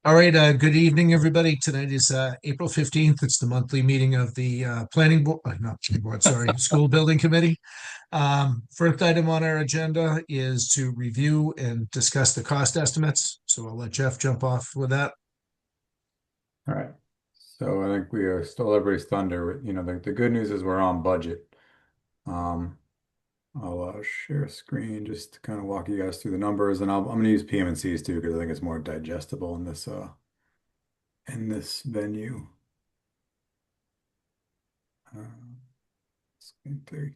All right, good evening, everybody. Tonight is April 15th. It's the monthly meeting of the planning board, not planning board, sorry, school building committee. First item on our agenda is to review and discuss the cost estimates. So I'll let Jeff jump off with that. All right. So I think we are still everybody's thunder. The good news is we're on budget. Um, I'll share a screen just to kind of walk you guys through the numbers, and I'm going to use PM&Cs too because I think it's more digestible in this venue. Uh, screen three.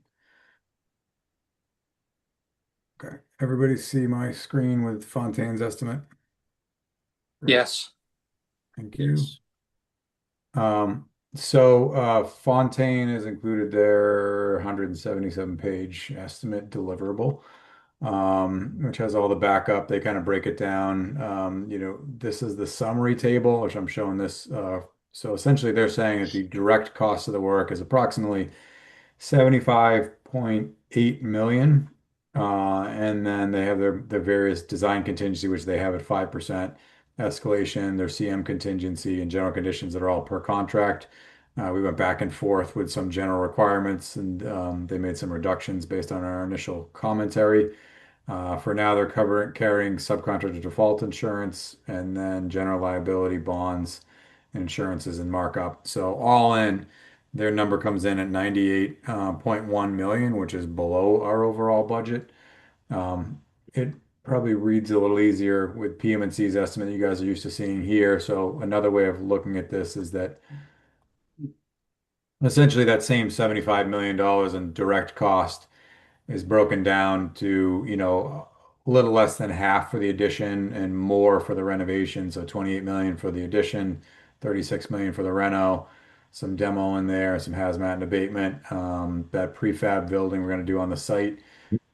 Okay. Everybody see my screen with Fontaine's estimate? Great. Yes. Thank you. Yes. Fontaine has included their 177 page estimate deliverable, which has all the backup. They kind of break it down. This is the summary table, which I'm showing this. So essentially, they're saying that the direct cost of the work is approximately 75.8 million. And then they have their various design contingency, which they have at 5% escalation, their CM contingency and general conditions that are all per contract. We went back and forth with some general requirements and they made some reductions based on our initial commentary. For now, they're carrying subcontractor default insurance and then general liability bonds and insurances and markup. So all in, their number comes in at 98.1 million, which is below our overall budget. It probably reads a little easier with PM&C's estimate you guys are used to seeing here. So another way of looking at this is that essentially that same $75 million in direct cost is broken down to, a little less than half for the addition and more for the renovation. So 28 million for the addition, 36 million for the reno, some demo in there, some hazmat and abatement. That prefab building we're going to do on the site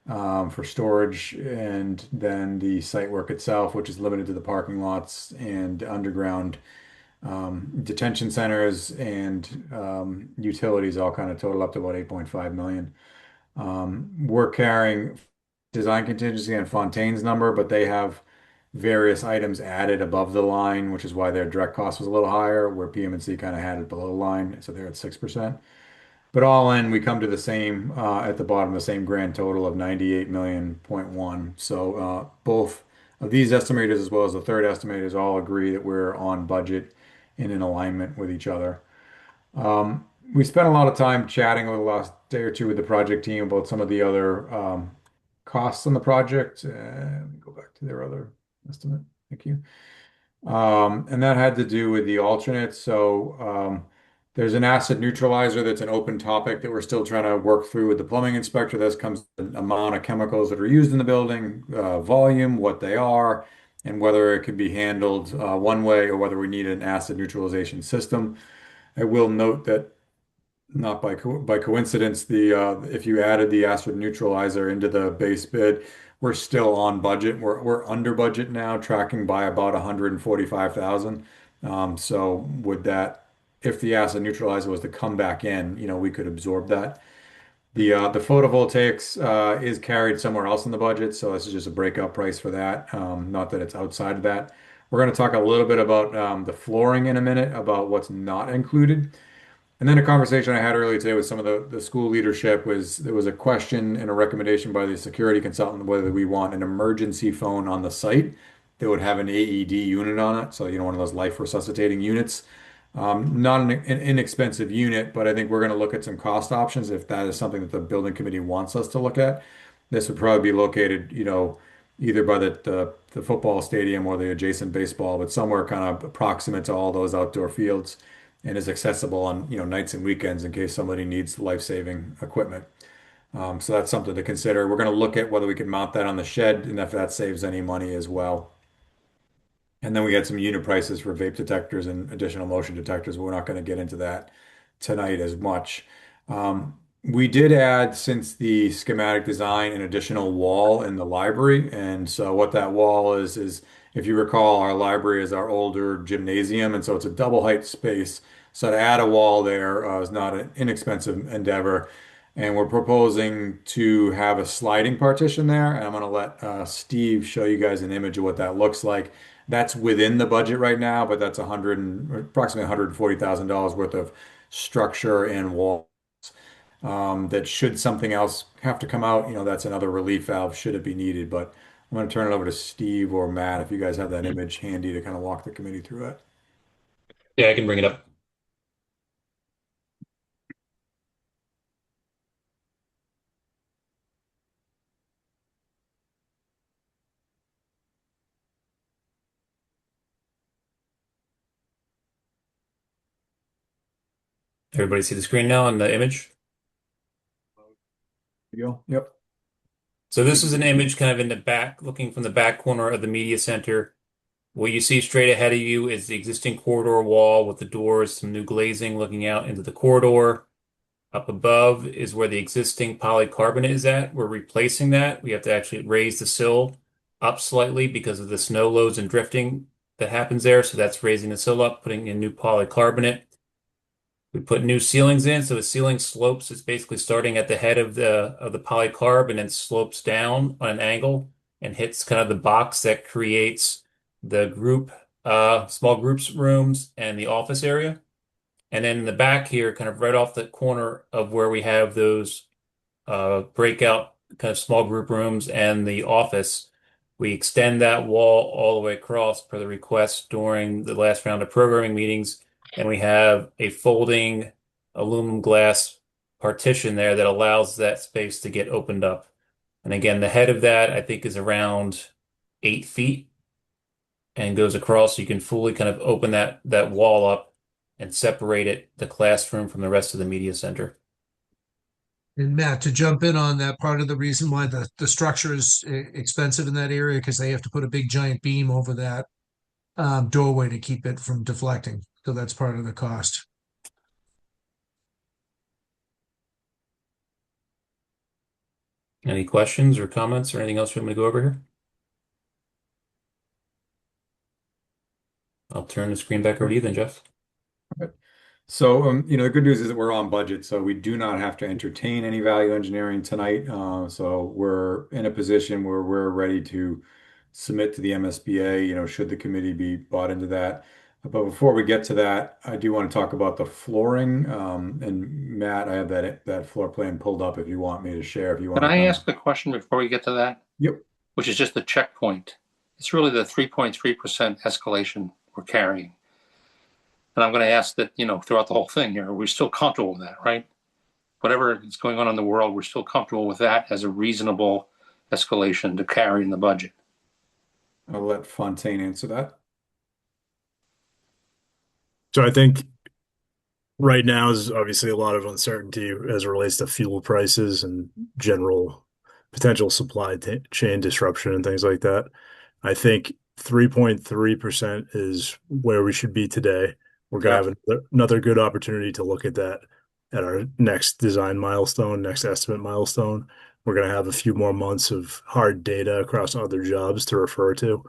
for storage, and then the site work itself, which is limited to the parking lots and underground detention centers and utilities all kind of total up to about 8.5 million. We're carrying design contingency and Fontaine's number, but they have various items added above the line, which is why their direct cost was a little higher, where PM&C kind of had it below the line, so they're at 6%. But all in, we come to the same at the bottom, the same grand total of 98 million point one. So both of these estimators, as well as the third estimators, all agree that we're on budget and in alignment with each other. We spent a lot of time chatting over the last day or two with the project team about some of the other costs on the project. Let me go back to their other estimate. Thank you. And that had to do with the alternates. There's an acid neutralizer that's an open topic that we're still trying to work through with the plumbing inspector. This comes to the amount of chemicals that are used in the building, volume, what they are, and whether it can be handled one way or whether we need an acid neutralization system. I will note that not by coincidence, the if you added the acid neutralizer into the base bid, we're still on budget. We're under budget now, tracking by about 145,000. So would that, if the acid neutralizer was to come back in, we could absorb that. The photovoltaics is carried somewhere else in the budget, so this is just a breakout price for that. Not that it's outside of that. We're going to talk a little bit about the flooring in a minute, about what's not included. And then a conversation I had earlier today with some of the school leadership was there was a question and a recommendation by the security consultant whether we want an emergency phone on the site that would have an AED unit on it. So, one of those life resuscitating units. Not an inexpensive unit, but I think we're going to look at some cost options if that is something that the building committee wants us to look at. This would probably be located, either by the football stadium or the adjacent baseball, but somewhere kind of approximate to all those outdoor fields and is accessible on, nights and weekends in case somebody needs life-saving equipment. So that's something to consider. We're going to look at whether we can mount that on the shed and if that saves any money as well. And then we got some unit prices for vape detectors and additional motion detectors, but we're not going to get into that tonight as much. We did add, since the schematic design, an additional wall in the library. And so what that wall is if you recall, our library is our older gymnasium, and so it's a double height space. So to add a wall there is not an inexpensive endeavor. And we're proposing to have a sliding partition there. And I'm going to let Steve show you guys an image of what that looks like. That's within the budget right now, but that's approximately $140,000 worth of structure and wall. That should something else have to come out, that's another relief valve should it be needed. But I'm going to turn it over to Steve or Matt if you guys have that image handy to kind of walk the committee through it. Yeah, I can bring it up. Everybody see the screen now and the image? There you go. Yep. So this is an image kind of in the back, looking from the back corner of the media center. What you see straight ahead of you is the existing corridor wall with the doors, some new glazing looking out into the corridor. Up above is where the existing polycarbonate is at. We're replacing that. We have to actually raise the sill up slightly because of the snow loads and drifting that happens there. So that's raising the sill up, putting in new polycarbonate. We put new ceilings in, so the ceiling slopes. It's basically starting at the head of the polycarb and then slopes down on an angle and hits kind of the box that creates the small groups rooms and the office area. And then in the back here, kind of right off the corner of where we have those breakout kind of small group rooms and the office, we extend that wall all the way across per the request during the last round of programming meetings. And we have a folding aluminum glass partition there that allows that space to get opened up. And again, the head of that I think is around 8 feet and goes across so you can fully kind of open that wall up and separate the classroom from the rest of the media center. And Matt, to jump in on that, part of the reason why the structure is expensive in that area, because they have to put a big giant beam over that doorway to keep it from deflecting. So that's part of the cost. Any questions or comments or anything else you want me to go over here? I'll turn the screen back over to you then, Jeff. So, the good news is that we're on budget, so we do not have to entertain any value engineering tonight. So we're in a position where we're ready to submit to the MSBA, should the committee be bought into that. But before we get to that, I do want to talk about the flooring. And Matt, I have that floor plan pulled up if you want me to share, if you want Can to I ask a question before we get to that? Yep. Which is just the checkpoint. It's really the 3.3% escalation we're carrying. And I'm going to ask that, throughout the whole thing here, are we still comfortable with that, right? Whatever is going on in the world, we're still comfortable with that as a reasonable escalation to carry in the budget. I'll let Fontaine answer that. So I think right now is obviously a lot of uncertainty as it relates to fuel prices and general potential supply chain disruption and things like that. I think 3.3% is where we should be today. We're going to have another good opportunity to look at that at our next design milestone, next estimate milestone. We're going to have a few more months of hard data across other jobs to refer to.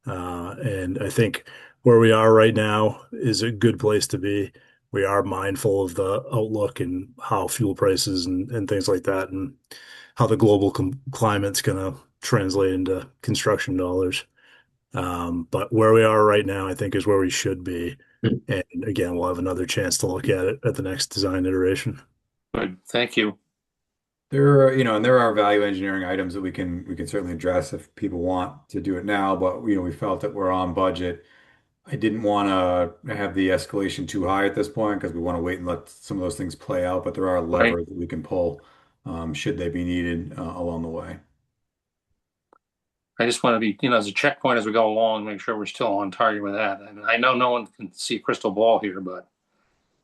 And I think where we are right now is a good place to be. We are mindful of the outlook and how fuel prices and things like that and how the global climate's going to translate into construction dollars. But where we are right now, I think, is where we should be. And again, we'll have another chance to look at it at the next design iteration. Good. Thank you. There are value engineering items that we can certainly address if people want to do it now, but we felt that we're on budget. I didn't want to have the escalation too high at this point because we want to wait and let some of those things play out, but there are levers that we can pull should they be needed along the way. I just want to be, as a checkpoint as we go along, make sure we're still on target with that. And I know no one can see crystal ball here, but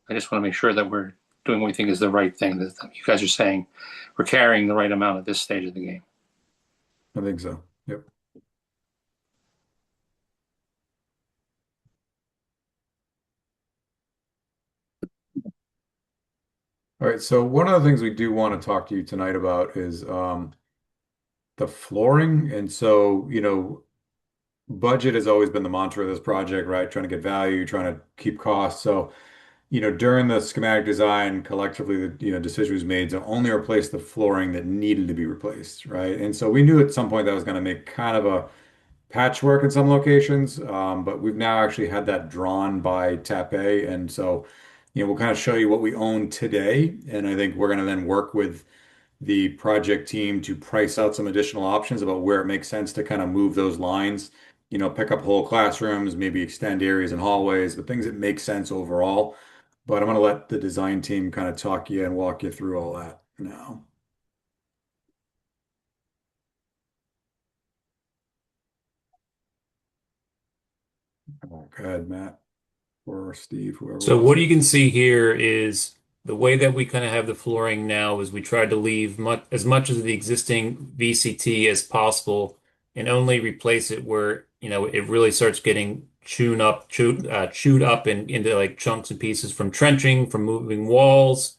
I just want to make sure that we're doing what we think is the right thing. That you guys are saying we're carrying the right amount at this stage of the game. I think so. Yep. All right. So one of the things we do want to talk to you tonight about is the flooring. And so, budget has always been the mantra of this project, right? Trying to get value, trying to keep costs. So during the schematic design, collectively, the decision was made to only replace the flooring that needed to be replaced, right? And so we knew at some point that was going to make kind of a patchwork in some locations, but we've now actually had that drawn by TAPE, and so we'll kind of show you what we own today, and I think we're going to then work with the project team to price out some additional options about where it makes sense to kind of move those lines, pick up whole classrooms, maybe extend areas and hallways, the things that make sense overall. But I'm going to let the design team kind of talk you and walk you through all that now. Go ahead, Matt or Steve, whoever So wants what to. you can see here is the way that we kind of have the flooring now is we tried to leave as much of the existing VCT as possible and only replace it where, it really starts getting chewed up into like chunks and pieces from trenching, from moving walls,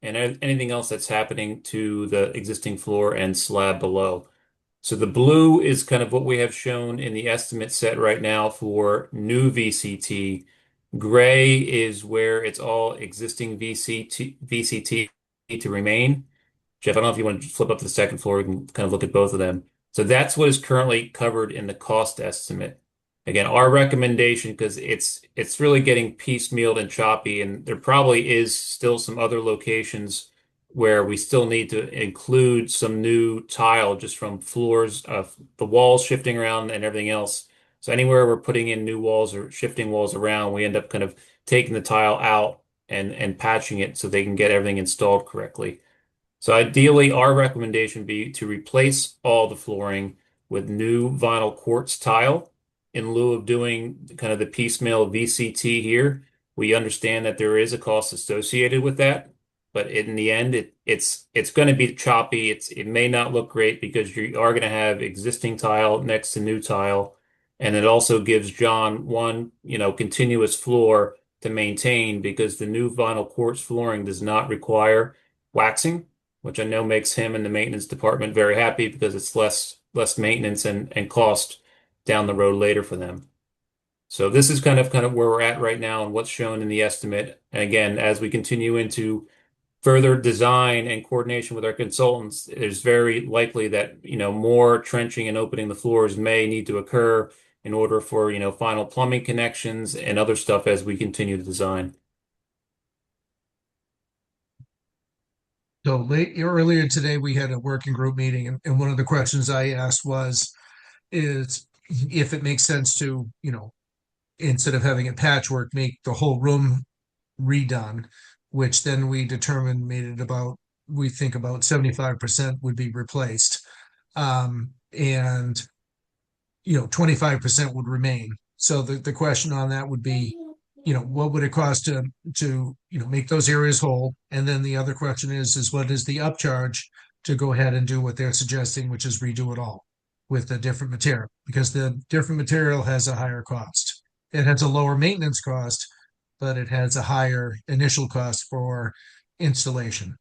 and anything else that's happening to the existing floor and slab below. So the blue is kind of what we have shown in the estimate set right now for new VCT. Gray is where it's all existing VCT to remain. Jeff, I don't know if you want to flip up to the second floor. We can kind of look at both of them. So that's what is currently covered in the cost estimate. Again, our recommendation, because it's really getting piecemealed and choppy, and there probably is still some other locations where we still need to include some new tile just from floors of the walls shifting around and everything else. So anywhere we're putting in new walls or shifting walls around, we end up kind of taking the tile out and patching it so they can get everything installed correctly. So ideally, our recommendation would be to replace all the flooring with new vinyl quartz tile in lieu of doing kind of the piecemeal VCT here. We understand that there is a cost associated with that, but in the end, it's going to be choppy. It may not look great because you are going to have existing tile next to new tile, and it also gives John one, continuous floor to maintain because the new vinyl quartz flooring does not require waxing, which I know makes him and the maintenance department very happy because it's less maintenance and cost down the road later for them. So this is kind of where we're at right now and what's shown in the estimate. And again, as we continue into further design and coordination with our consultants, it's very likely that, more trenching and opening the floors may need to occur in order for, final plumbing connections and other stuff as we continue to design. So earlier today, we had a working group meeting, and one of the questions I asked is if it makes sense to, instead of having it patchwork, make the whole room redone, which then we determined we think about 75% would be replaced. And 25% would remain. So the question on that would be, what would it cost to make those areas whole? And then the other question is what is the upcharge to go ahead and do what they're suggesting, which is redo it all with a different material, because the different material has a higher cost. It has a lower maintenance cost, but it has a higher initial cost for installation.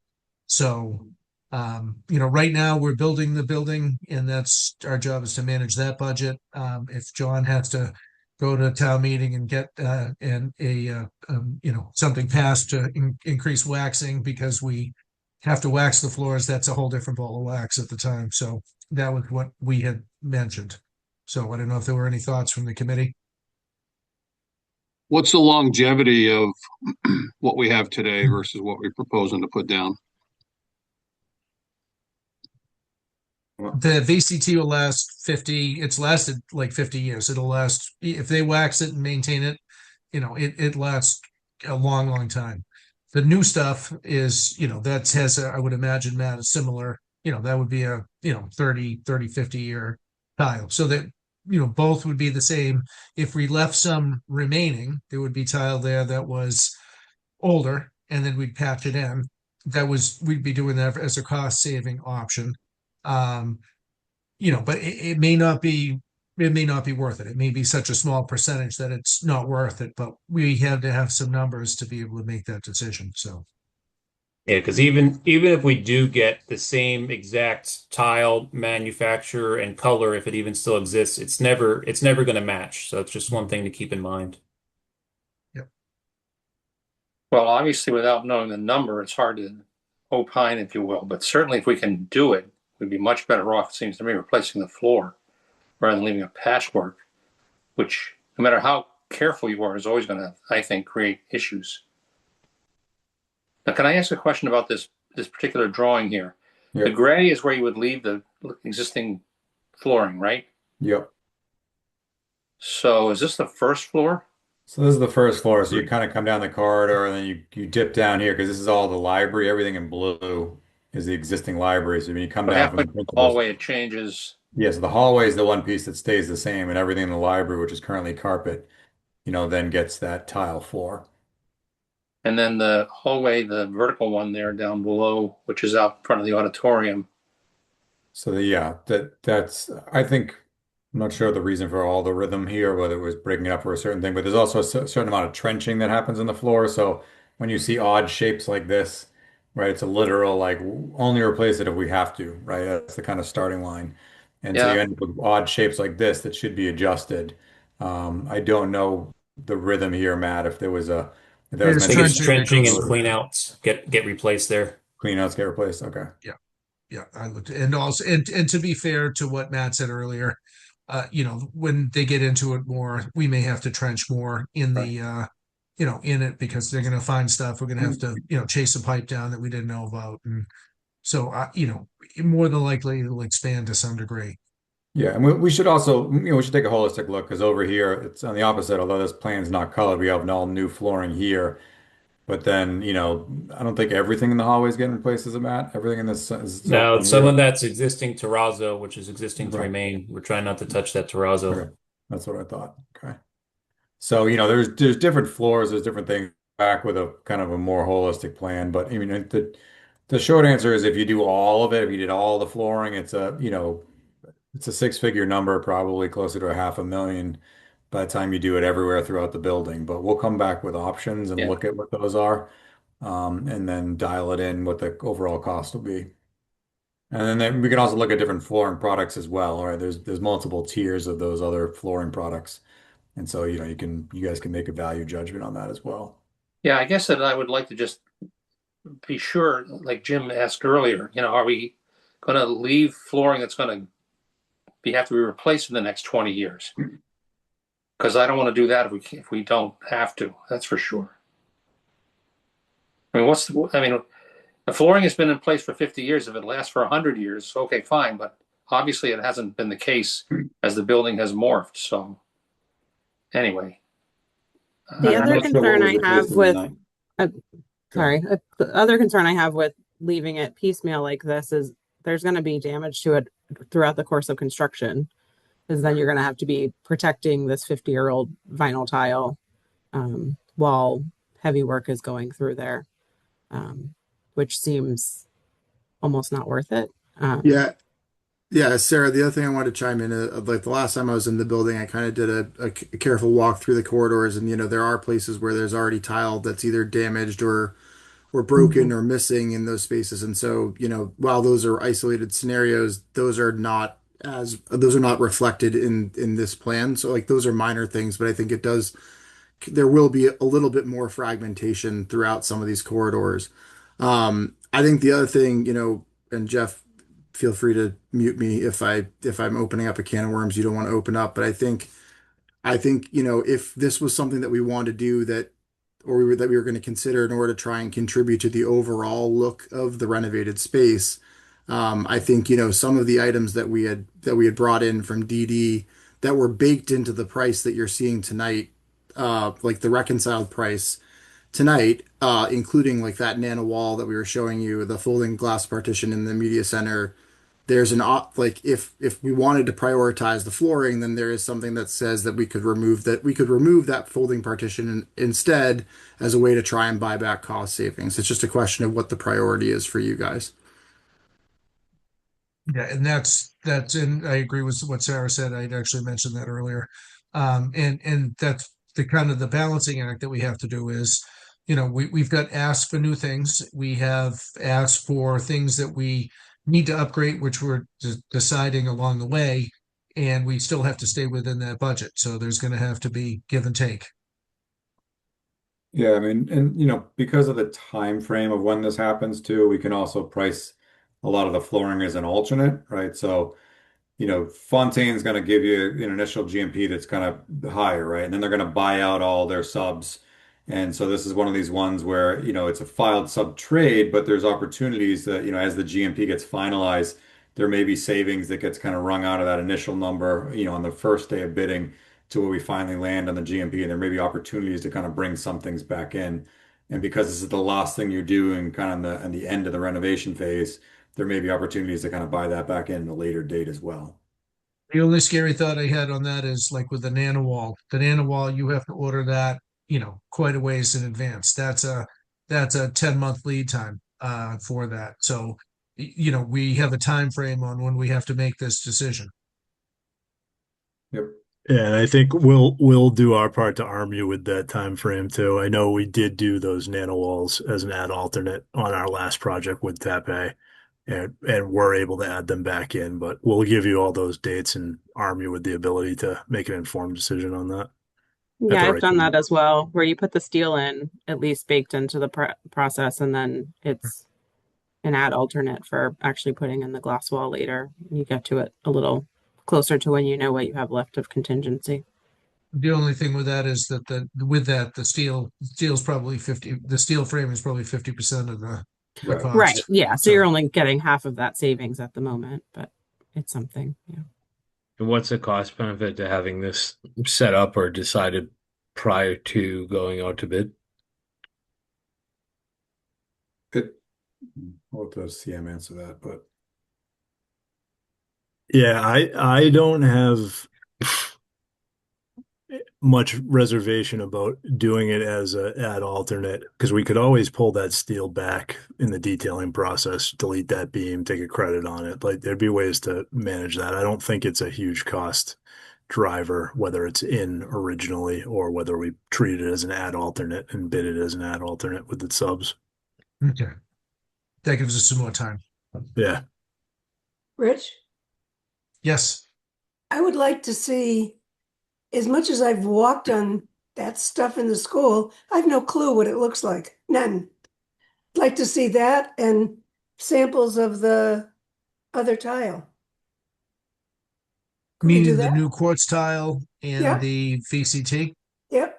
So, right now we're building the building, and that's our job is to manage that budget. If John has to go to a town meeting and get something passed to increase waxing because we have to wax the floors, that's a whole different ball of wax at the time. So that was what we had mentioned. So I don't know if there were any thoughts from the committee. What's the longevity of what we have today versus what we're proposing to put down? The VCT will last 50, it's lasted like 50 years. It'll last, if they wax it and maintain it, it lasts a long, long time. The new stuff is, that has, I would imagine, Matt, a similar, that would be a, 30, 50 year tile. So that, both would be the same. If we left some remaining, there would be tile there that was older, and then we'd patch it in. We'd be doing that as a cost saving option. But it may not be worth it. It may be such a small percentage that it's not worth it, but we have to have some numbers to be able to make that decision. So Yeah, because even if we do get the same exact tile manufacturer and color, if it even still exists, it's never going to match. So it's just one thing to keep in mind. Yep. Well, obviously, without knowing the number, it's hard to opine, if you will. But certainly, if we can do it, we'd be much better off, it seems to me, replacing the floor rather than leaving a patchwork, which, no matter how careful you are, is always going to, I think, create issues. Now, can I ask a question about this particular drawing here? Yep. The gray is where you would leave the existing flooring, right? Yep. So is this the first floor? So this is the first floor. So you kind of come down the corridor and then you dip down here because this is all the library. Everything in blue is the existing library. So when you come But down halfway from through the principal's, hallway, it changes. yeah, so the hallway is the one piece that stays the same, and everything in the library, which is currently carpet, then gets that tile floor. And then the hallway, the vertical one there down below, which is out in front of the auditorium. So yeah, that's I think I'm not sure the reason for all the rhythm here, whether it was breaking it up for a certain thing, but there's also a certain amount of trenching that happens in the floor. So when you see odd shapes like this, right, it's a literal like only replace it if we have to, right? That's the kind of starting line. And so Yeah. you end up with odd shapes like this that should be adjusted. I don't know the rhythm here, Matt, if there was if there was There's I think mention it's trenching that trenching goes and with it. cleanouts get replaced there. cleanouts get replaced. Okay. Yeah, I looked, and also, and to be fair to what Matt said earlier, when they get into it more, we may have to trench more in the, in it because they're going to find stuff. We're going to have to, chase a pipe down that we didn't know about, and so, more than likely it'll expand to some degree. Yeah, and we should also, we should take a holistic look because over here it's on the opposite. Although this plan's not colored, we have all new flooring here. But then, I don't think everything in the hallway is getting replaced, is it, Matt? Everything in this is Now, from some here. of that's existing terrazzo, which is existing to Right. remain. We're trying not to touch that terrazzo. Okay. That's what I thought. Okay. So, there's different floors, there's different things back with a kind of a more holistic plan. But I mean, the short answer is if you do all of it, if you did all the flooring, it's a six-figure number, probably closer to $500,000 by the time you do it everywhere throughout the building. But we'll come back with options and Yeah. look at what those are, and then dial it in what the overall cost will be. And then we can also look at different flooring products as well. All right, there's multiple tiers of those other flooring products, and so you guys can make a value judgment on that as well. Yeah, I guess that I would like to just be sure, like Jim asked earlier, are we going to leave flooring that's going to have to be replaced in the next 20 years? Because I don't want to do that if we don't have to. That's for sure. I mean, the flooring has been in place for 50 years. If it lasts for 100 years, okay, fine. But obviously, it hasn't been the case as the building has morphed. So, anyway. The I'm other not- concern I have with, Sorry. the other concern I have with leaving it piecemeal like this is there's going to be damage to it throughout the course of construction, because then you're going to have to be protecting this 50-year-old vinyl tile while heavy work is going through there, which seems almost not worth it. Yeah, Sarah, the other thing I wanted to chime in, like the last time I was in the building, I kind of did a careful walk through the corridors, and there are places where there's already tile that's either damaged or broken or missing in those spaces. And so, while those are isolated scenarios, those are not reflected in this plan. So like those are minor things, but I think there will be a little bit more fragmentation throughout some of these corridors. I think the other thing, and Jeff, feel free to mute me if I'm opening up a can of worms you don't want to open up. But I think, if this was something that we wanted to do that we were going to consider in order to try and contribute to the overall look of the renovated space, I think, some of the items that we had brought in from DD that were baked into the price that you're seeing tonight, like the reconciled price tonight, including like that nano wall that we were showing you, the folding glass partition in the media center. There's if we wanted to prioritize the flooring, then there is something that says that we could remove that folding partition instead as a way to try and buy back cost savings. It's just a question of what the priority is for you guys. Yeah, and and I agree with what Sarah said. I'd actually mentioned that earlier. And that's the kind of the balancing act that we have to do is, we've got asked for new things. We have asked for things that we need to upgrade, which we're deciding along the way, and we still have to stay within that budget. So there's going to have to be give and take. Yeah, I mean, and because of the time frame of when this happens too, we can also price a lot of the flooring as an alternate, right? So, Fontaine's going to give you an initial GMP that's kind of higher, right? And then they're going to buy out all their subs. And so this is one of these ones where, it's a filed sub trade, but there's opportunities that, as the GMP gets finalized, there may be savings that gets kind of wrung out of that initial number, on the first day of bidding to where we finally land on the GMP. And there may be opportunities to kind of bring some things back in. And because this is the last thing you're doing kind of in the end of the renovation phase, there may be opportunities to kind of buy that back in a later date as well. The only scary thought I had on that is like with the nano wall. The nano wall, you have to order that, quite a ways in advance. That's a 10-month lead time for that. So, we have a time frame on when we have to make this decision. Yep. Yeah, and I think we'll do our part to arm you with that time frame too. I know we did do those nano walls as an add alternate on our last project with Tape, and we're able to add them back in, but we'll give you all those dates and arm you with the ability to make an informed decision on that. Yeah, the I've right done time. that as well, where you put the steel in at least baked into the process, and then it's an add alternate for actually putting in the glass wall later. You get to it a little closer to when you know what you have left of contingency. The only thing with that is that the steel's probably 50, the steel frame is probably 50% of the Right. cost. Right. Yeah. So So- you're only getting half of that savings at the moment, but it's something. Yeah. And what's the cost benefit to having this set up or decided prior to going out to bid? I'll let the CM answer that, but Yeah, I don't have much reservation about doing it as a add alternate because we could always pull that steel back in the detailing process, delete that beam, take a credit on it. Like there'd be ways to manage that. I don't think it's a huge cost driver, whether it's in originally or whether we treat it as an add alternate and bid it as an add alternate with the subs. Okay. That gives us some more time. Yeah. Rich, Yes. I would like to see, as much as I've walked on that stuff in the school, I've no clue what it looks like. None. I'd like to see that and samples of the other tile. Could we do Meaning the that? new quartz tile and Yeah. the VCT. Yep.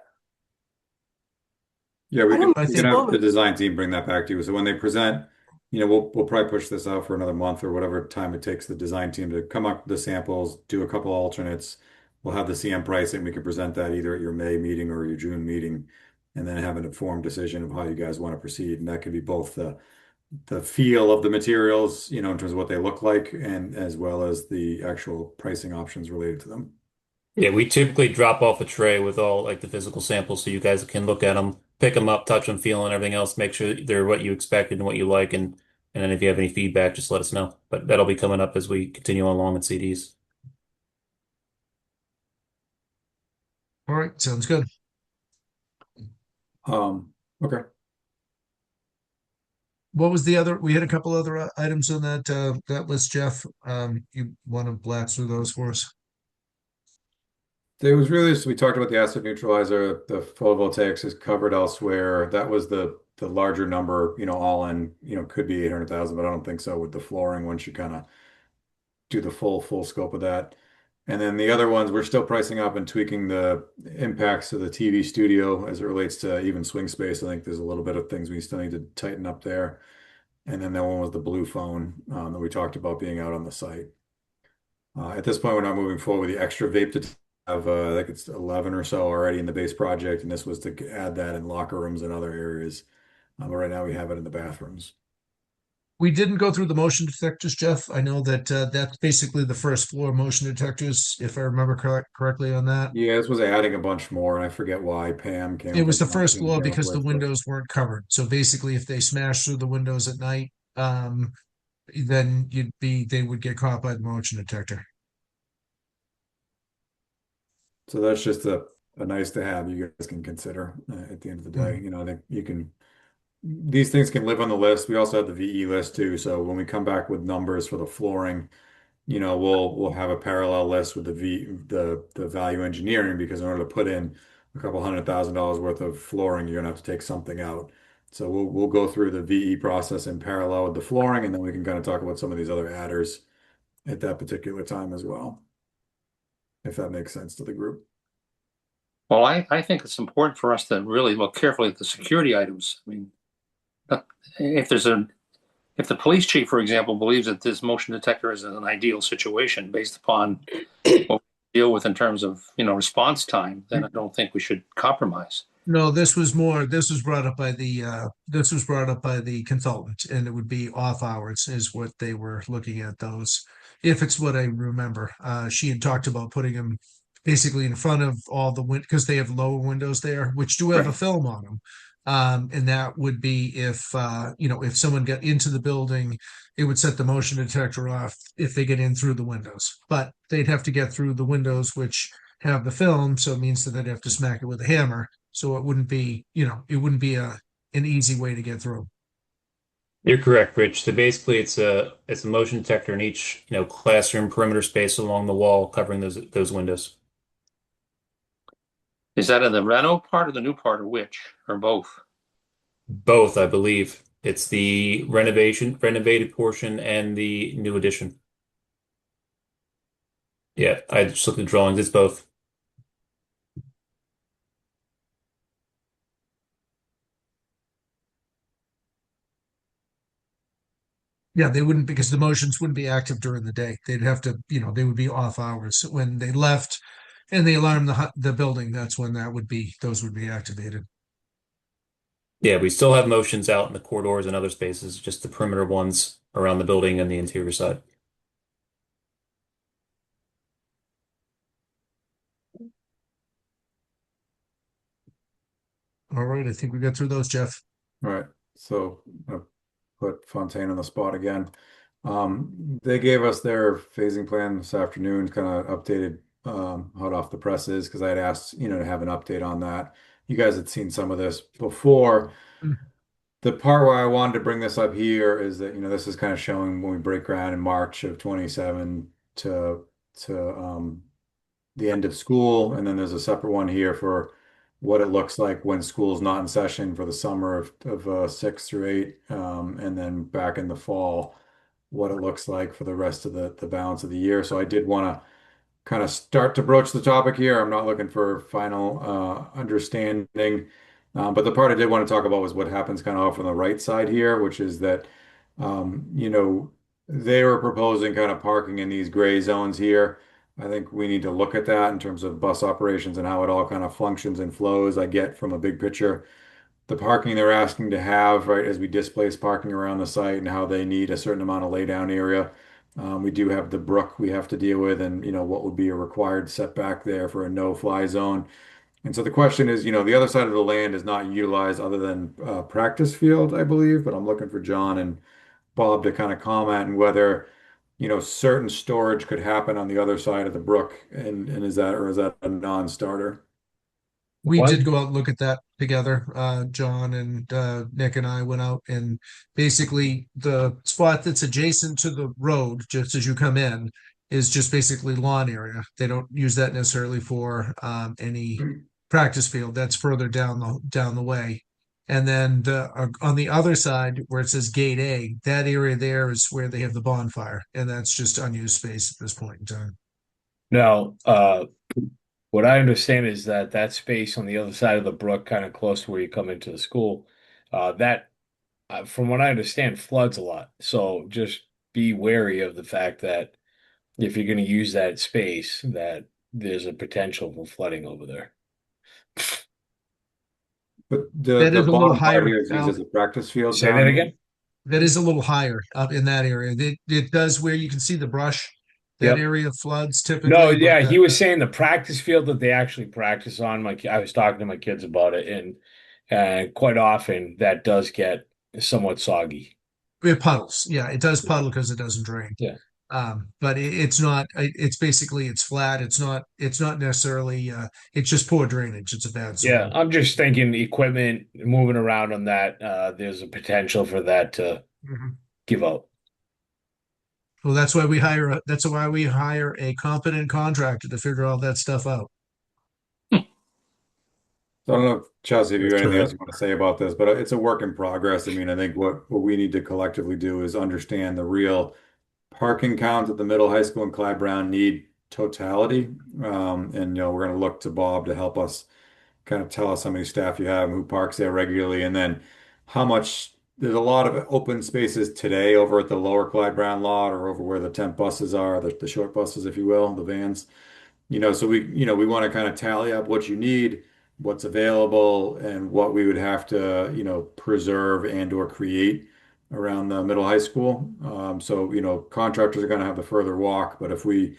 yeah, we I can, don't I we think- can have the moment. design team bring that back to you. So when they present, we'll probably push this out for another month or whatever time it takes the design team to come up with the samples, do a couple alternates. We'll have the CM pricing. We can present that either at your May meeting or your June meeting, and then have an informed decision of how you guys want to proceed. And that could be both the feel of the materials, in terms of what they look like, and as well as the actual pricing options related to them. Yeah, we typically drop off a tray with all like the physical samples so you guys can look at them, pick them up, touch them, feel, and everything else. Make sure they're what you expected and what you like, and then if you have any feedback, just let us know. But that'll be coming up as we continue along with CDs. All right. Sounds good. Okay. What was the other? We had a couple other items on that list, Jeff. You want to blast through those for us? It was really just, we talked about the acid neutralizer, the photovoltaics is covered elsewhere. That was the larger number, all in, could be 800,000, but I don't think so with the flooring once you kind of do the full scope of that. And then the other ones, we're still pricing up and tweaking the impacts to the TV studio as it relates to even swing space. I think there's a little bit of things we still need to tighten up there. And then that one was the blue phone that we talked about being out on the site. At this point, we're not moving forward with the extra vape to have, I think it's 11 or so already in the base project, and this was to add that in locker rooms and other areas. But right now we have it in the bathrooms. We didn't go through the motion detectors, Jeff. I know that that's basically the first floor motion detectors, if I remember correctly on that. Yeah, this was adding a bunch more, and I forget why Pam came. It up was the with first something floor to come up because the with, but- windows weren't covered. So basically, if they smashed through the windows at night, then they would get caught by the motion detector. So that's just a nice to have you guys can consider at the end of the day. I think these things can live on the list. We also have the VE list too. So when we come back with numbers for the flooring, we'll have a parallel list with the value engineering, because in order to put in a couple $100,000 worth of flooring, you're gonna have to take something out. So we'll go through the VE process in parallel with the flooring, and then we can kind of talk about some of these other adders at that particular time as well, if that makes sense to the group. Well, I think it's important for us to really look carefully at the security items. I mean, if the police chief, for example, believes that this motion detector is an ideal situation based upon what we deal with in terms of, response time, then I don't think we should compromise. No, this was brought up by the consultant, and it would be off hours is what they were looking at those. If it's what I remember, she had talked about putting them basically in front of all the because they have lower windows there, which do have a film on them. And that would be if someone got into the building, it would set the motion detector off if they get in through the windows. But they'd have to get through the windows, which have the film, so it means that they'd have to smack it with a hammer. So it wouldn't be, an easy way to get through. You're correct, Rich. So basically, it's a motion detector in each classroom perimeter space along the wall, covering those windows. Is that in the reno part or the new part, or which, or both? Both, I believe. It's the renovated portion and the new addition. Yeah, I just looked at the drawings. It's both. Yeah, they wouldn't, because the motions wouldn't be active during the day. They'd have to, they would be off hours when they left and they alarmed the building. That's when those would be activated. Yeah, we still have motions out in the corridors and other spaces, just the perimeter ones around the building and the interior side. All right, I think we got through those, Jeff. All right, so I'll put Fontaine on the spot again. They gave us their phasing plan this afternoon, kind of updated, hot off the presses, because I had asked, to have an update on that. You guys had seen some of this before. The part where I wanted to bring this up here is that, this is kind of showing when we break ground in March of 27 to the end of school, and then there's a separate one here for what it looks like when school's not in session for the summer of 6 through 8, and then back in the fall, what it looks like for the rest of the balance of the year. So I did want to kind of start to broach the topic here. I'm not looking for final understanding, but the part I did want to talk about was what happens kind of off on the right side here, which is that they were proposing kind of parking in these gray zones here. I think we need to look at that in terms of bus operations and how it all kind of functions and flows. I get from a big picture the parking they're asking to have, right, as we displace parking around the site and how they need a certain amount of laydown area. We do have the brook we have to deal with, and what would be a required setback there for a no-fly zone. And so the question is, the other side of the land is not utilized other than practice field, I believe, but I'm looking for John and Bob to kind of comment on whether certain storage could happen on the other side of the brook, and is that a non-starter? We did go out and look at that together. John and Nick and I went out, and basically the spot that's adjacent to the road, just as you come in, is just basically lawn area. They don't use that necessarily for any practice field. That's further down the way. And then on the other side where it says Gate A, that area there is where they have the bonfire, and that's just unused space at this point in time. Now, what I understand is that space on the other side of the brook, kind of close to where you come into the school, from what I understand, floods a lot. So just be wary of the fact that if you're going to use that space, that there's a potential for flooding over there. But that is a little higher. Here is used as a practice field. Say that again? That is a little higher up in that area. It does where you can see the brush. That area floods typically. No, yeah, he was saying the practice field that they actually practice on. I was talking to my kids about it, and quite often that does get somewhat soggy. It puddles. Yeah, it does puddle because it doesn't drain. Yeah. But it's not. It's basically it's flat. It's not necessarily. It's just poor drainage. It's a bad soil. Yeah, I'm just thinking equipment moving around on that. There's a potential for that to give out. Well, that's why we hire a competent contractor to figure all that stuff out. So I don't know if Chelsea, if you have That's anything right. else you want to say about this, but it's a work in progress. I mean, I think what we need to collectively do is understand the real parking count at the middle high school and Clyde Brown need totality. And we're going to look to Bob to help us kind of tell us how many staff you have and who parks there regularly, and then how much. There's a lot of open spaces today over at the lower Clyde Brown lot or over where the temp buses are, the short buses, if you will, the vans. So we want to kind of tally up what you need, what's available, and what we would have to, preserve and or create around the middle high school. So, contractors are going to have the further walk, but if we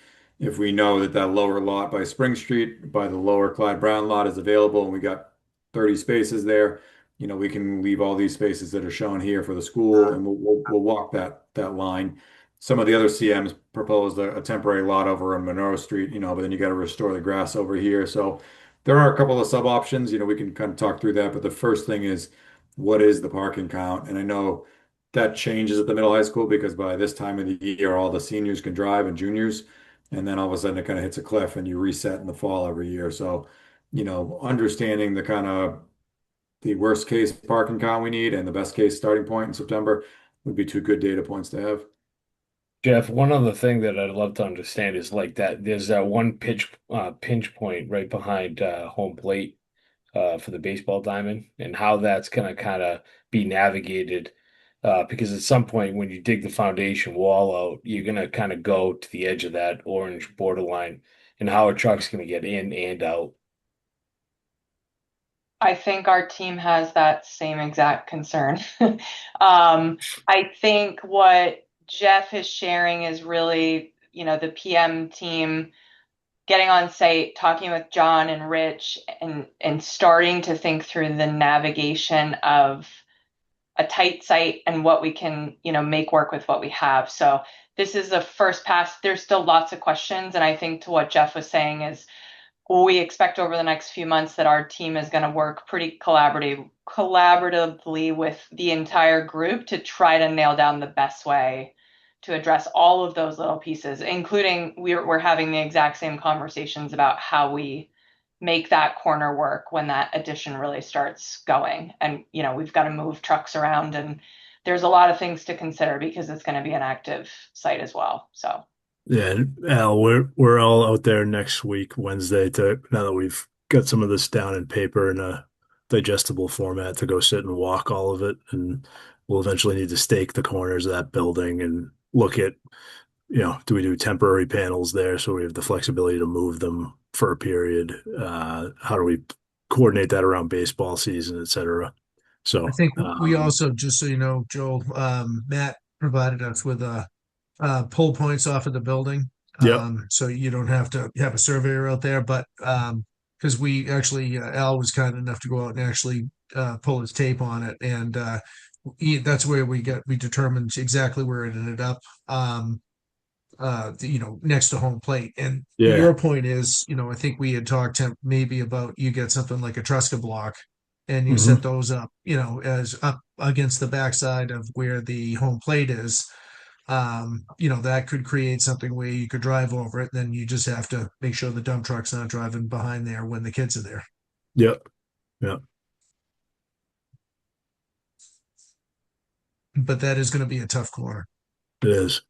know that that lower lot by Spring Street, by the lower Clyde Brown lot is available and we got 30 spaces there, we can leave all these spaces that are shown here for the school and we'll walk that line. Some of the other CMs proposed a temporary lot over on Monroe Street, but then you got to restore the grass over here. So there are a couple of sub options, we can kind of talk through that. But the first thing is, what is the parking count? And I know that changes at the middle high school because by this time of the year, all the seniors can drive and juniors. And then all of a sudden it kind of hits a cliff and you reset in the fall every year. So, understanding the kind of the worst case parking count we need and the best case starting point in September would be two good data points to have. Jeff, one other thing that I'd love to understand is like that there's that one pinch point right behind home plate for the baseball diamond and how that's gonna kind of be navigated. Because at some point when you dig the foundation wall out, you're gonna kind of go to the edge of that orange borderline and how a truck's gonna get in and out. I think our team has that same exact concern. I think what Jeff is sharing is really, the PM team getting on site, talking with John and Rich, and starting to think through the navigation of a tight site and what we can, make work with what we have. So this is the first pass. There's still lots of questions, and I think to what Jeff was saying is we expect over the next few months that our team is going to work pretty collaboratively with the entire group to try to nail down the best way to address all of those little pieces, including we're having the exact same conversations about how we make that corner work when that addition really starts going. And, we've got to move trucks around and there's a lot of things to consider because it's going to be an active site as well. So. Yeah, and Al, we're all out there next week, Wednesday, to now that we've got some of this down in paper in a digestible format to go sit and walk all of it. And we'll eventually need to stake the corners of that building and look at, do we do temporary panels there so we have the flexibility to move them for a period? How do we coordinate that around baseball season, et cetera? So I think we also, just so you know, Joel, Matt provided us with pull points off of the building. Yep. So you don't have to have a surveyor out there, but because we actually, Al was kind enough to go out and actually pull his tape on it. And that's where we determined exactly where it ended up, next to home plate. And Yeah. your point is, I think we had talked maybe about you get something like a Trusca block and you set those up, as up against the backside of where the home plate is. That could create something where you could drive over it. Then you just have to make sure the dump truck's not driving behind there when the kids are there. Yep. Yep. But that is going to be a tough corner. It is.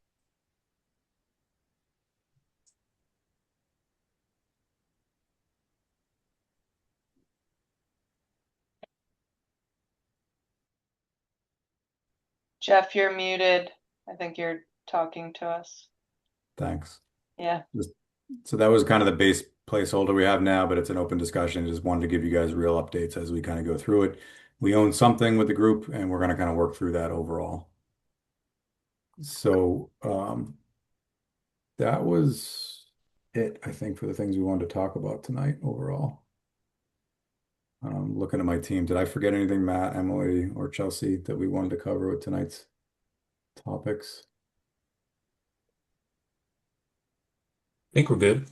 Jeff, you're muted. I think you're talking to us. Thanks. Yeah. So that was kind of the base placeholder we have now, but it's an open discussion. Just wanted to give you guys real updates as we kind of go through it. We own something with the group and we're going to kind of work through that overall. So that was it, I think, for the things we wanted to talk about tonight overall. Looking at my team, did I forget anything, Matt, Emily, or Chelsea, that we wanted to cover with tonight's topics? I think we're good.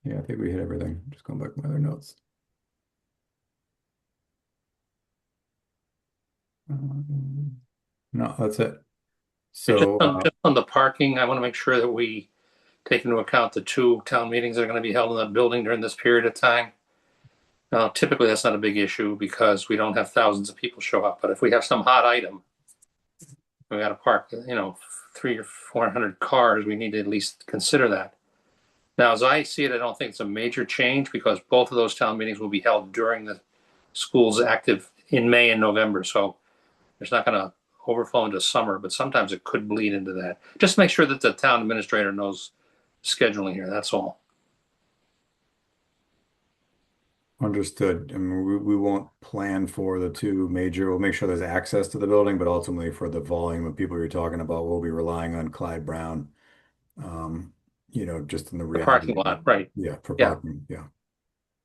Yeah, I think we hit everything. Just going back to my other notes. No, that's it. So Just on the parking, I want to make sure that we take into account the 2 town meetings that are going to be held in that building during this period of time. Now, typically that's not a big issue because we don't have thousands of people show up. But if we have some hot item, we got to park, 300 or 400 cars, we need to at least consider that. Now, as I see it, I don't think it's a major change because both of those town meetings will be held during the school's active in May and November. So it's not going to overflow into summer, but sometimes it could bleed into that. Just make sure that the town administrator knows scheduling here. That's all. Understood. I mean, we won't plan for the two major, we'll make sure there's access to the building, but ultimately for the volume of people you're talking about, we'll be relying on Clyde Brown. Just in the The reality. parking lot, right? Yeah, for Yeah. parking, yeah.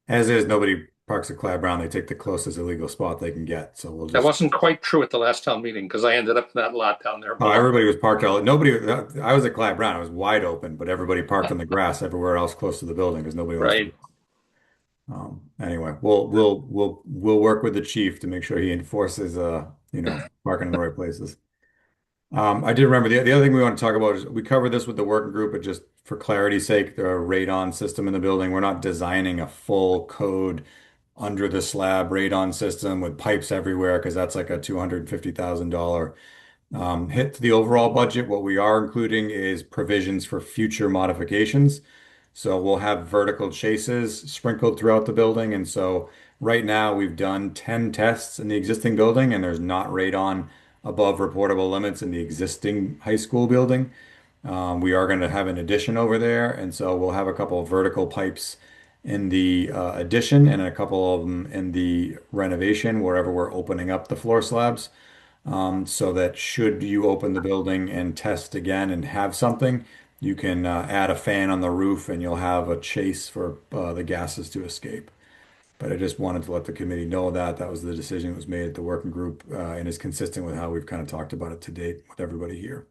As is, nobody parks at Clyde Brown, they take the closest illegal spot they can get, so we'll That just. wasn't quite true at the last town meeting because I ended up in that lot down there. Oh, everybody was parked out, nobody, I was at Clyde Brown, it was wide open, but everybody parked on the grass everywhere else close to the building because nobody wants to. Right. Anyway, we'll work with the chief to make sure he enforces, parking in the right places. I did remember the other thing we want to talk about is we covered this with the working group, but just for clarity's sake, the radon system in the building, we're not designing a full code under the slab radon system with pipes everywhere because that's like a $250,000 hit to the overall budget. What we are including is provisions for future modifications. So we'll have vertical chases sprinkled throughout the building. And so right now we've done 10 tests in the existing building and there's not radon above reportable limits in the existing high school building. We are going to have an addition over there. And so we'll have a couple of vertical pipes in the addition and a couple of them in the renovation, wherever we're opening up the floor slabs. So that should you open the building and test again and have something, you can add a fan on the roof and you'll have a chase for the gases to escape. But I just wanted to let the committee know that that was the decision that was made at the working group and is consistent with how we've kind of talked about it to date with everybody here.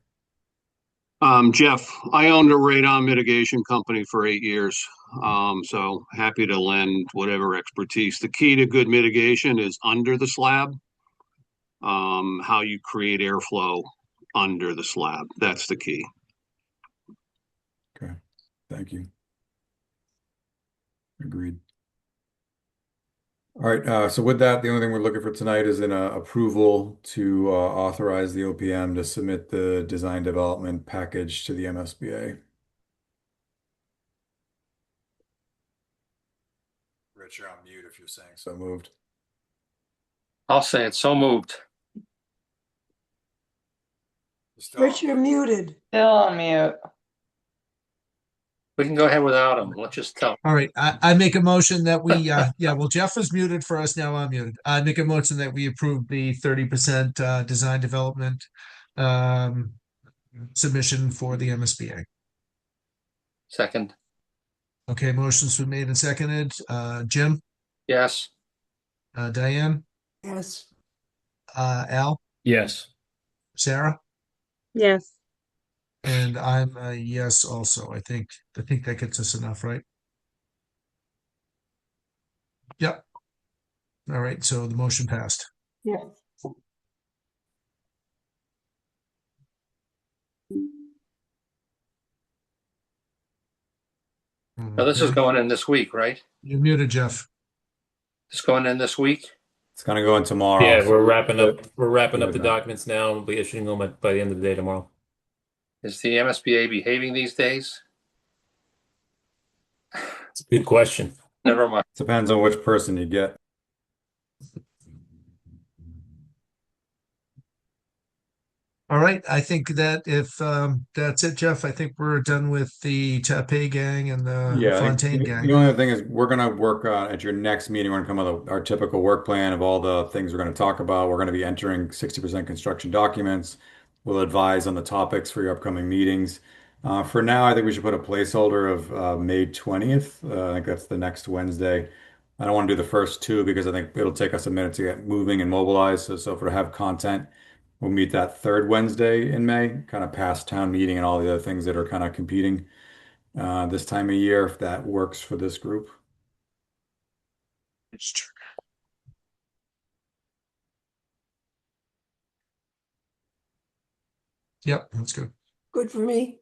Jeff, I owned a radon mitigation company for 8 years. So happy to lend whatever expertise. The key to good mitigation is under the slab. How you create airflow under the slab. That's the key. Okay, thank you. Agreed. All right, so with that, the only thing we're looking for tonight is an approval to authorize the OPM to submit the design development package to the MSBA. Rich, you're on mute if you're saying so moved. I'll say it. So moved. Rich, you're muted. Still on mute. We can go ahead without him. Let's just tell. All right, I make a motion that we, Jeff is muted for us, now I'm muted. I make a motion that we approve the 30% design development submission for the MSBA. Second. Okay, motion's been made and seconded. Jim, Yes. Diane, Yes. Al, Yes. Sarah, Yes. and I'm a yes also. I think that gets us enough, right? Yep. All right, so the motion passed. Yeah. Now this is Okay. going in this week, right? You're muted, Jeff. It's going in this week. It's gonna go in tomorrow. Yeah, so we're wrapping up the that. documents now. We'll be issuing them by the end of the day tomorrow. Is the MSBA behaving these days? It's a good question. Never mind. Depends on which person you get. All right, I think that if that's it, Jeff, I think we're done with the Taipei gang and the Yeah, I think Fontaine the gang. only other thing is we're gonna work on at your next meeting. We're gonna come up with our typical work plan of all the things we're gonna talk about. We're gonna be entering 60% construction documents. We'll advise on the topics for your upcoming meetings. For now, I think we should put a placeholder of May 20th. I think that's the next Wednesday. I don't want to do the first two because I think it'll take us a minute to get moving and mobilized. So for to have content, we'll meet that third Wednesday in May, kind of past town meeting and all the other things that are kind of competing this time of year, if that works for this group. It's true. Yep, that's good. Good for me.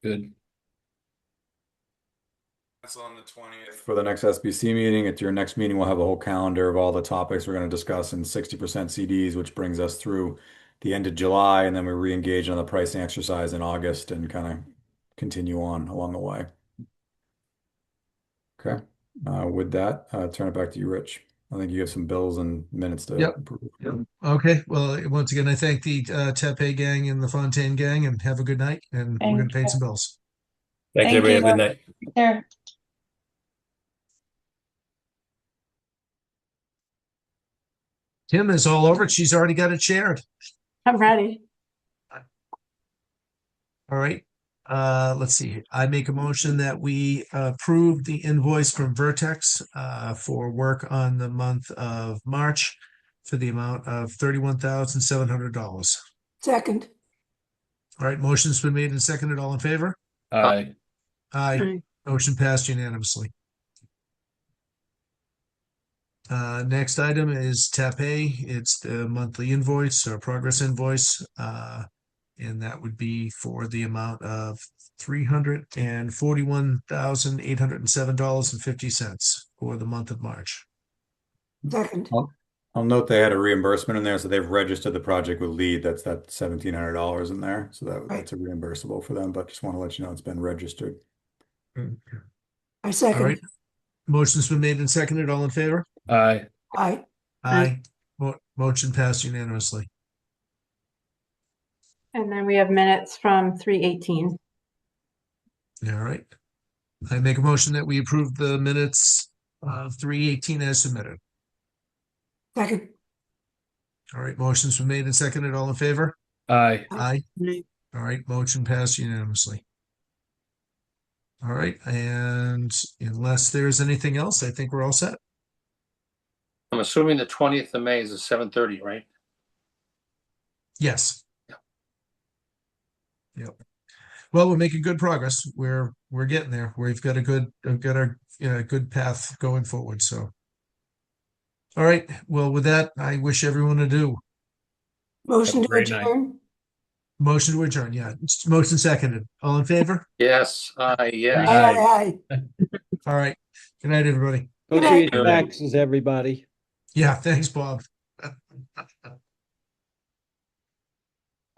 Good. Cancel on the 20th for the next SBC meeting. At your next meeting, we'll have a whole calendar of all the topics we're going to discuss in 60% CDs, which brings us through the end of July, and then we re-engage on the pricing exercise in August and kind of continue on along the way. Okay. With that, turn it back to you, Rich. I think you have some bills and minutes to Yep. approve. Okay, well, once again, I thank the Tepe gang and the Fontaine gang, and have a good night, and we're Thank gonna pay you. some bills. Thank Thank you, everybody. Have a you. good night. There. Tim is all over it. She's already got it shared. I'm ready. All right. Let's see. I make a motion that we approve the invoice from Vertex for work on the month of March for the amount of $31,700. Second. All right, motion's been made and seconded. All in favor? Aye. Aye. Aye. Motion passed unanimously. Next item is TAPE. It's the monthly invoice or progress invoice. And that would be for the amount of $341,807.50 for the month of March. Second. I'll note they had a reimbursement in there, so they've registered the project with LEED. That's that $1,700 in there, so that's a reimbursable for them. But just want to let you know it's been registered. I All second. right. Motion's been made and seconded. All in favor? Aye. Aye. Aye. Motion passed unanimously. And then we have minutes from 3:18. All right. I make a motion that we approve the minutes of 3:18 as submitted. Second. All right. Motion's been made and seconded. All in favor? Aye. Aye. Aye. All right. Motion passed unanimously. All right. And unless there's anything else, I think we're all set. I'm assuming the 20th of May is at 7:30, right? Yes. Yep. Well, we're making good progress. We're getting there. We've got a good path going forward. So, all right. Well, with that, I wish everyone a do. Motion Have a to great night. adjourn. Motion to adjourn. Yeah. Motion seconded. All in favor? Yes, yes. Aye. Aye. All right. Good night, everybody. Good Go night. to your taxes, everybody. Yeah. Thanks, Bob.